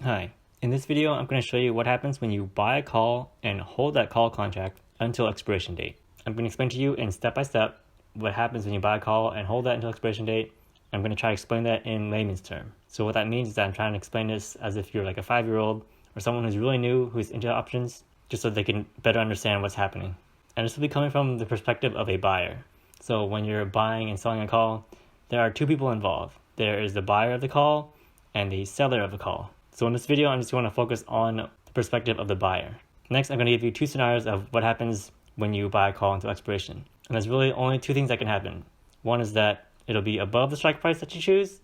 Hi, in this video I'm going to show you what happens when you buy a call and hold that call contract until expiration date. I'm going to explain to you in step by step what happens when you buy a call and hold that until expiration date. I'm going to try to explain that in layman's term. So what that means is that I'm trying to explain this as if you're like a 5-year-old or someone who's really new, who's into options, just so they can better understand what's happening. And this will be coming from the perspective of a buyer. So when you're buying and selling a call, there are two people involved. There is the buyer of the call and the seller of the call. So in this video, I'm just going to focus on the perspective of the buyer. Next, I'm going to give you two scenarios of what happens when you buy a call until expiration. And there's really only two things that can happen. One is that it'll be above the strike price that you choose,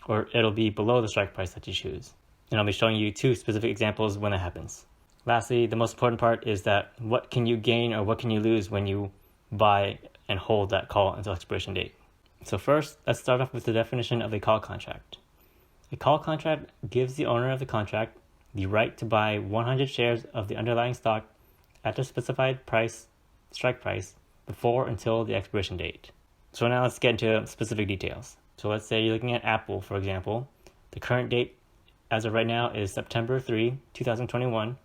or it'll be below the strike price that you choose. And I'll be showing you two specific examples when that happens. Lastly, the most important part is that what can you gain or what can you lose when you buy and hold that call until expiration date. So first, let's start off with the definition of a call contract. A call contract gives the owner of the contract the right to buy 100 shares of the underlying stock at the specified strike price, before until the expiration date. So now let's get into specific details. So let's say you're looking at Apple, for example. The current date as of right now is September 3, 2021,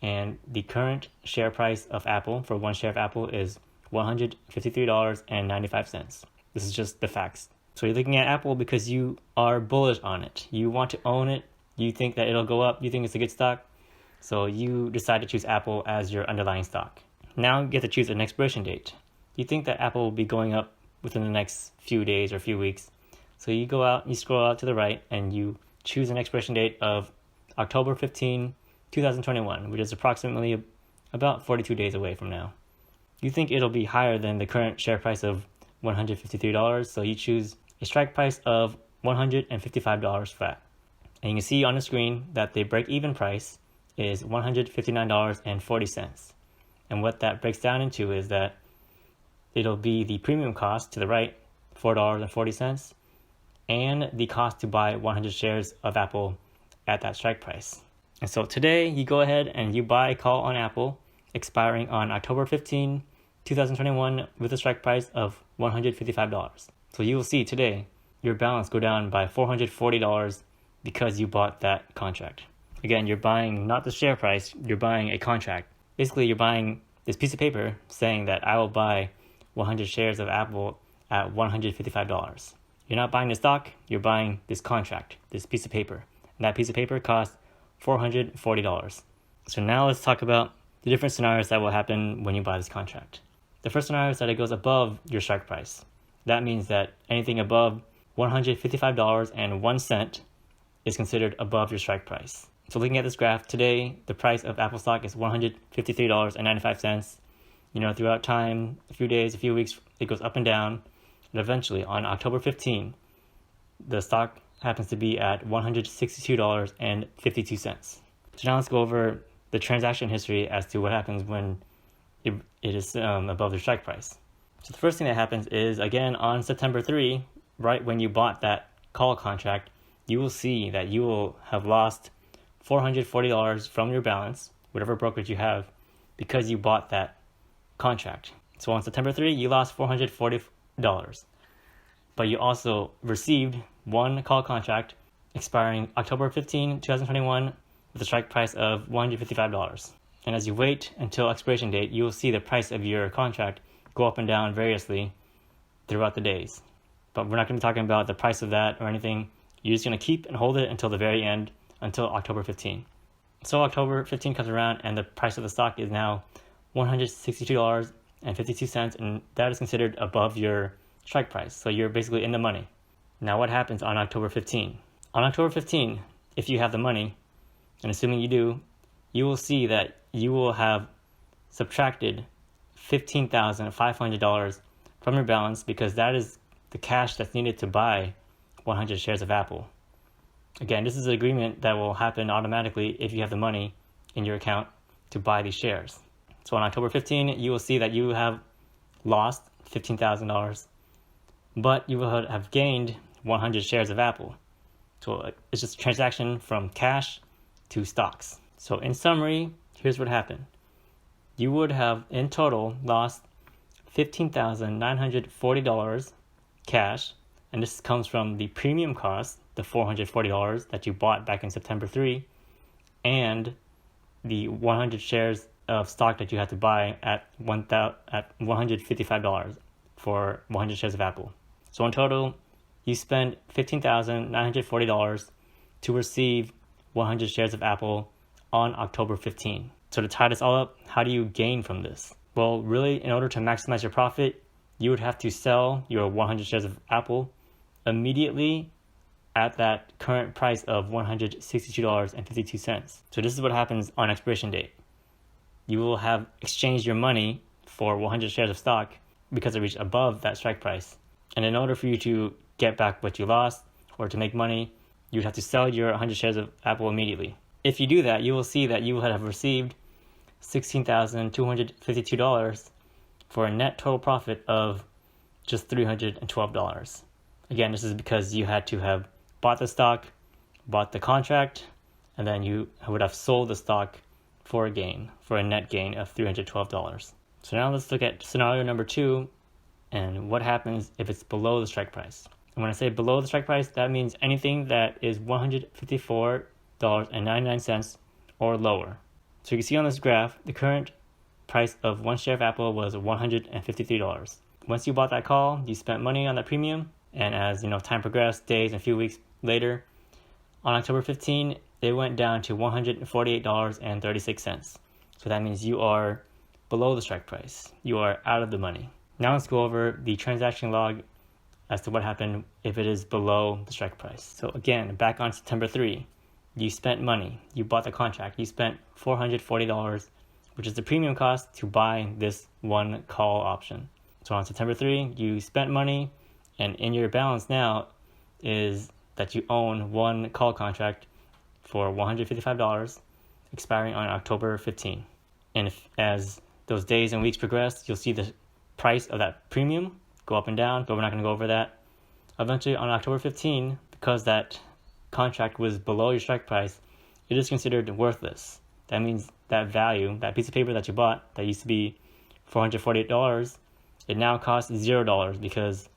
and the current share price of Apple for one share of Apple is $153.95. This is just the facts. So you're looking at Apple because you are bullish on it. You want to own it. You think that it'll go up. You think it's a good stock. So you decide to choose Apple as your underlying stock. Now you get to choose an expiration date. You think that Apple will be going up within the next few days or few weeks. So you go out, you scroll out to the right, and you choose an expiration date of October 15, 2021, which is approximately about 42 days away from now. You think it'll be higher than the current share price of $153, so you choose a strike price of $155 flat. And you can see on the screen that the break-even price is $159.40. And what that breaks down into is that it'll be the premium cost to the right, $4.40, and the cost to buy 100 shares of Apple at that strike price. And so today you go ahead and you buy a call on Apple expiring on October 15, 2021 with a strike price of $155. So you will see today your balance go down by $440 because you bought that contract. Again, you're buying not the share price, you're buying a contract. Basically, you're buying this piece of paper saying that I will buy 100 shares of Apple at $155. You're not buying the stock, you're buying this contract, this piece of paper. And that piece of paper costs $440. So now let's talk about the different scenarios that will happen when you buy this contract. The first scenario is that it goes above your strike price. That means that anything above $155.01 is considered above your strike price. So looking at this graph, today the price of Apple stock is $153.95. Throughout time, a few days, a few weeks, it goes up and down. And eventually, on October 15, the stock happens to be at $162.52. So now let's go over the transaction history as to what happens when it is above the strike price. So the first thing that happens is, again, on September 3, right when you bought that call contract, you will see that you will have lost $440 from your balance, whatever brokerage you have, because you bought that contract. So on September 3, you lost $440, but you also received one call contract expiring October 15, 2021 with a strike price of $155. And as you wait until expiration date, you will see the price of your contract go up and down variously throughout the days. But we're not going to be talking about the price of that or anything. You're just going to keep and hold it until the very end, until October 15. So October 15 comes around and the price of the stock is now $162.52, and that is considered above your strike price. So you're basically in the money. Now what happens on October 15? On October 15, if you have the money, and assuming you do, you will see that you will have subtracted $15,500 from your balance, because that is the cash that's needed to buy 100 shares of Apple. Again, this is an agreement that will happen automatically if you have the money in your account to buy these shares. So on October 15, you will see that you have lost $15,000, but you will have gained 100 shares of Apple. So it's just a transaction from cash to stocks. So in summary, here's what happened. You would have in total lost $15,940 cash, and this comes from the premium cost the $440 that you bought back in September 3, and the 100 shares of stock that you had to buy at $155 for 100 shares of Apple. So in total, you spend $15,940 to receive 100 shares of Apple on October 15. So to tie this all up, how do you gain from this? Well, really, in order to maximize your profit, you would have to sell your 100 shares of Apple immediately at that current price of $162.52. So this is what happens on expiration date. You will have exchanged your money for 100 shares of stock because it reached above that strike price. And in order for you to get back what you lost or to make money, you would have to sell your 100 shares of Apple immediately. If you do that, you will see that you would have received $16,252 for a net total profit of just $312. Again, this is because you had to have bought the stock, bought the contract, and then you would have sold the stock for a net gain of $312. So now let's look at scenario number 2 and what happens if it's below the strike price. And when I say below the strike price, that means anything that is $154.99 or lower. So you can see on this graph, the current price of one share of Apple was $153. Once you bought that call, you spent money on that premium, and as time progressed, days and a few weeks later, on October 15, it went down to $148.36. So that means you are below the strike price. You are out of the money. Now let's go over the transaction log as to what happened if it is below the strike price. So again, back on September 3, you spent money. You bought the contract. You spent $440, which is the premium cost to buy this one call option. So on September 3, you spent money, and in your balance now is that you own one call contract for $155 expiring on October 15. And as those days and weeks progress, you'll see the price of that premium go up and down, but we're not going to go over that. Eventually on October 15, because that contract was below your strike price, it is considered worthless. That means that value, that piece of paper that you bought that used to be $448, it now costs $0 because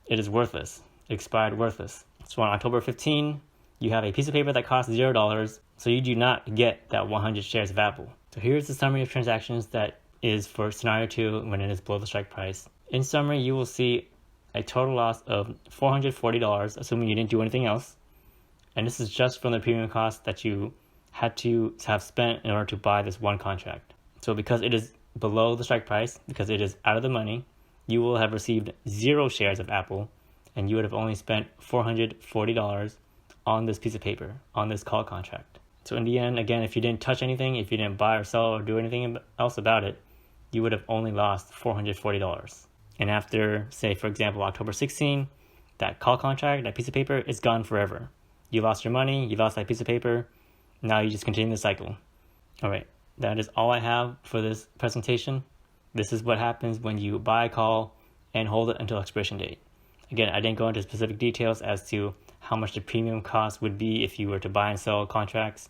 it is worthless. It expired worthless. So on October 15, you have a piece of paper that costs $0, so you do not get that 100 shares of Apple. So here's the summary of transactions that is for scenario 2 when it is below the strike price. In summary, you will see a total loss of $440, assuming you didn't do anything else. And this is just from the premium cost that you had to have spent in order to buy this one contract. So because it is below the strike price, because it is out of the money, you will have received 0 shares of Apple, and you would have only spent $440 on this piece of paper, on this call contract. So in the end, again, if you didn't touch anything, if you didn't buy or sell or do anything else about it, you would have only lost $440. And after, say, for example, October 16, that call contract, that piece of paper, is gone forever. You lost your money, you lost that piece of paper, now you just continue the cycle. All right, that is all I have for this presentation. This is what happens when you buy a call and hold it until expiration date. Again, I didn't go into specific details as to how much the premium cost would be if you were to buy and sell contracts.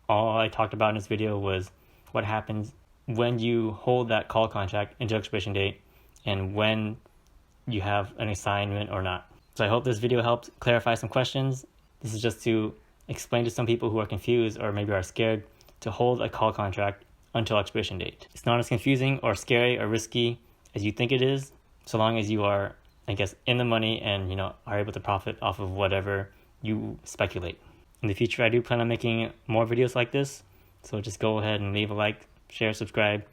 All I talked about in this video was what happens when you hold that call contract until expiration date and when you have an assignment or not. So I hope this video helped clarify some questions. This is just to explain to some people who are confused or maybe are scared to hold a call contract until expiration date. It's not as confusing or scary or risky as you think it is, so long as you are, I guess, in the money and are able to profit off of whatever you speculate. In the future, I do plan on making more videos like this, so just go ahead and leave a like, share, subscribe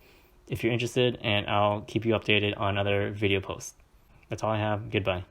if you're interested, and I'll keep you updated on other video posts. That's all I have. Goodbye.